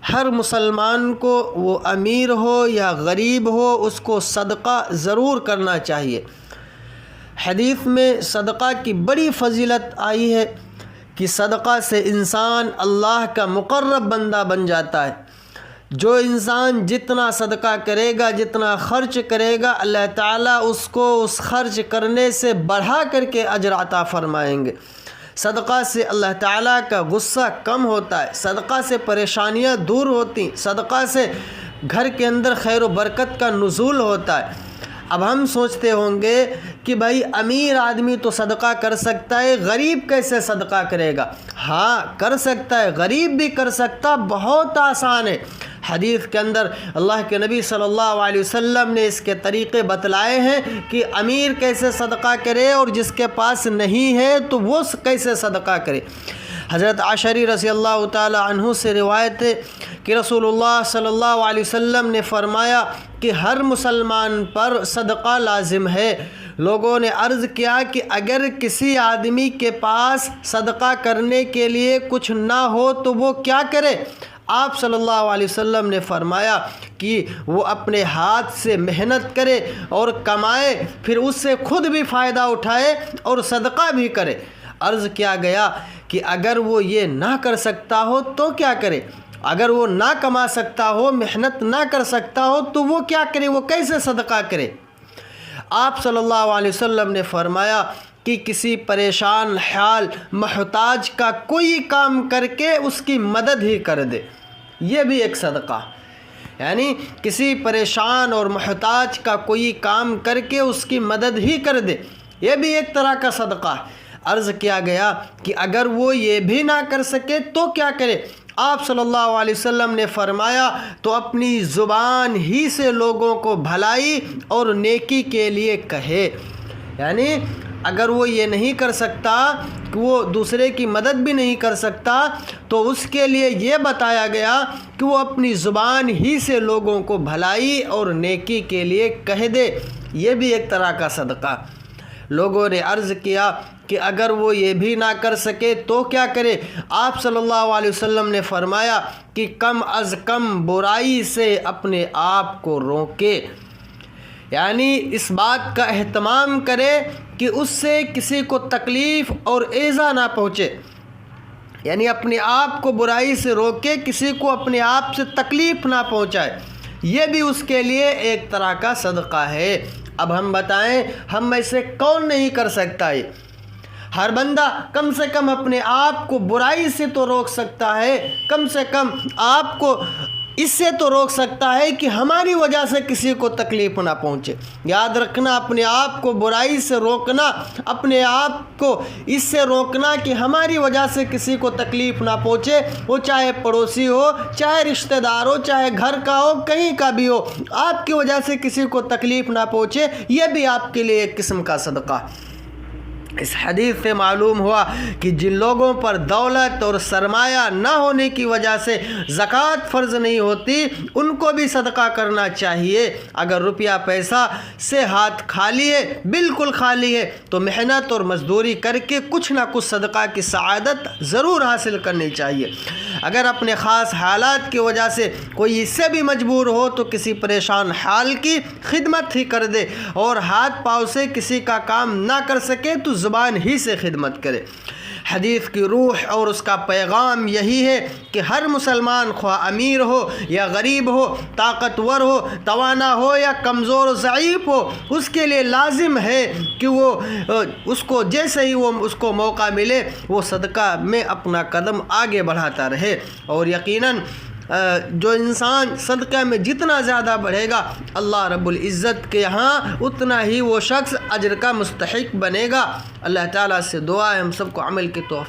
ہر مسلمان کو وہ امیر ہو یا غریب ہو اس کو صدقہ ضرور کرنا چاہیے۔ حدیث میں صدقہ کی بڑی فضیلت آئی ہے کہ صدقہ سے انسان اللہ کا مقرب بندہ بن جاتا ہے۔ جو انسان جتنا صدقہ کرے گا، جتنا خرچ کرے گا، اللہ تعالیٰ اس کو اس خرچ کرنے سے بڑھا کر کے اجر عطا فرمائیں گے۔ صدقہ سے اللہ تعالیٰ کا غصہ کم ہوتا ہے، صدقہ سے پریشانیاں دور ہوتی ہیں، صدقہ سے گھر کے اندر خیر و برکت کا نزول ہوتا ہے۔ اب ہم سوچتے ہوں گے کہ بھائی امیر آدمی تو صدقہ کر سکتا ہے، غریب کیسے صدقہ کرے گا؟ ہاں کر سکتا ہے، غریب بھی کر سکتا، بہت آسان ہے۔ حدیث کے اندر اللہ کے نبی صلی اللہ علیہ وسلم نے اس کے طریقے بتلائے ہیں کہ امیر کیسے صدقہ کرے اور جس کے پاس نہیں ہے تو وہ کیسے صدقہ کرے۔ حضرت عائشہ رضی اللہ تعالی عنہ سے روایت ہے کہ رسول اللہ صلی اللہ علیہ وسلم نے فرمایا کہ ہر مسلمان پر صدقہ لازم ہے۔ لوگوں نے عرض کیا کہ اگر کسی آدمی کے پاس صدقہ کرنے کے لیے کچھ نہ ہو تو وہ کیا کرے؟ آپ صلی اللہ علیہ وسلم نے فرمایا کہ وہ اپنے ہاتھ سے محنت کرے اور کمائے، پھر اس سے خود بھی فائدہ اٹھائے اور صدقہ بھی کرے۔ عرض کیا گیا کہ اگر وہ یہ نہ کر سکتا ہو تو کیا کرے؟ اگر وہ نہ کما سکتا ہو، محنت نہ کر سکتا ہو تو وہ کیا کرے؟ وہ کیسے صدقہ کرے؟ آپ صلی اللہ علیہ وسلم نے فرمایا کہ کسی پریشان حال محتاج کا کوئی کام کر کے اس کی مدد ہی کر دے، یہ بھی ایک صدقہ۔ یعنی کسی پریشان اور محتاج کا کوئی کام کر کے اس کی مدد ہی کر دے، یہ بھی ایک طرح کا صدقہ ہے۔ عرض کیا گیا کہ اگر وہ یہ بھی نہ کر سکے تو کیا کرے؟ آپ صلی اللہ علیہ وسلم نے فرمایا تو اپنی زبان ہی سے لوگوں کو بھلائی اور نیکی کے لیے کہے۔ یعنی اگر وہ یہ نہیں کر سکتا کہ وہ دوسرے کی مدد بھی نہیں کر سکتا تو اس کے لیے یہ بتایا گیا کہ وہ اپنی زبان ہی سے لوگوں کو بھلائی اور نیکی کے لیے کہہ دے، یہ بھی ایک طرح کا صدقہ۔ لوگوں نے عرض کیا کہ اگر وہ یہ بھی نہ کر سکے تو کیا کرے؟ آپ صلی اللہ علیہ وسلم نے فرمایا کہ کم از کم برائی سے اپنے آپ کو روکے، یعنی اس بات کا اہتمام کرے کہ اس سے کسی کو تکلیف اور ایذا نہ پہنچے، یعنی اپنے آپ کو برائی سے روکے، کسی کو اپنے آپ سے تکلیف نہ پہنچائے، یہ بھی اس کے لیے ایک طرح کا صدقہ ہے۔ اب ہم بتائیں ہم میں سے کون نہیں کر سکتا یہ؟ ہر بندہ کم سے کم اپنے آپ کو برائی سے تو روک سکتا ہے، کم سے کم آپ کو اس سے تو روک سکتا ہے کہ ہماری وجہ سے کسی کو تکلیف نہ پہنچے۔ یاد رکھنا، اپنے آپ کو برائی سے روکنا، اپنے آپ کو اس سے روکنا کہ ہماری وجہ سے کسی کو تکلیف نہ پہنچے، وہ چاہے پڑوسی ہو، چاہے رشتہ دار ہو، چاہے گھر کا ہو، کہیں کا بھی ہو، آپ کی وجہ سے کسی کو تکلیف نہ پہنچے، یہ بھی آپ کے لیے ایک قسم کا صدقہ۔ اس حدیث سے معلوم ہوا کہ جن لوگوں پر دولت اور سرمایہ نہ ہونے کی وجہ سے زکوٰۃ فرض نہیں ہوتی ان کو بھی صدقہ کرنا چاہیے۔ اگر روپیہ پیسہ سے ہاتھ خالی ہے، بالکل خالی ہے، تو محنت اور مزدوری کر کے کچھ نہ کچھ صدقہ کی سعادت ضرور حاصل کرنی چاہیے۔ اگر اپنے خاص حالات کی وجہ سے کوئی اس سے بھی مجبور ہو تو کسی پریشان حال کی خدمت ہی کر دے، اور ہاتھ پاؤں سے کسی کا کام نہ کر سکے تو زبان ہی سے خدمت کرے۔ حدیث کی روح اور اس کا پیغام یہی ہے کہ ہر مسلمان خواہ امیر ہو یا غریب ہو، طاقتور ہو، توانا ہو یا کمزور و ضعیف ہو، اس کے لیے لازم ہے کہ وہ اس کو جیسے ہی وہ اس کو موقع ملے وہ صدقہ میں اپنا قدم آگے بڑھاتا رہے۔ اور یقیناً جو انسان صدقہ میں جتنا زیادہ بڑھے گا اللہ رب العزت کے ہاں اتنا ہی وہ شخص اجر کا مستحق بنے گا۔ اللہ تعالیٰ سے دعا ہے ہم سب کو عمل کی توفیق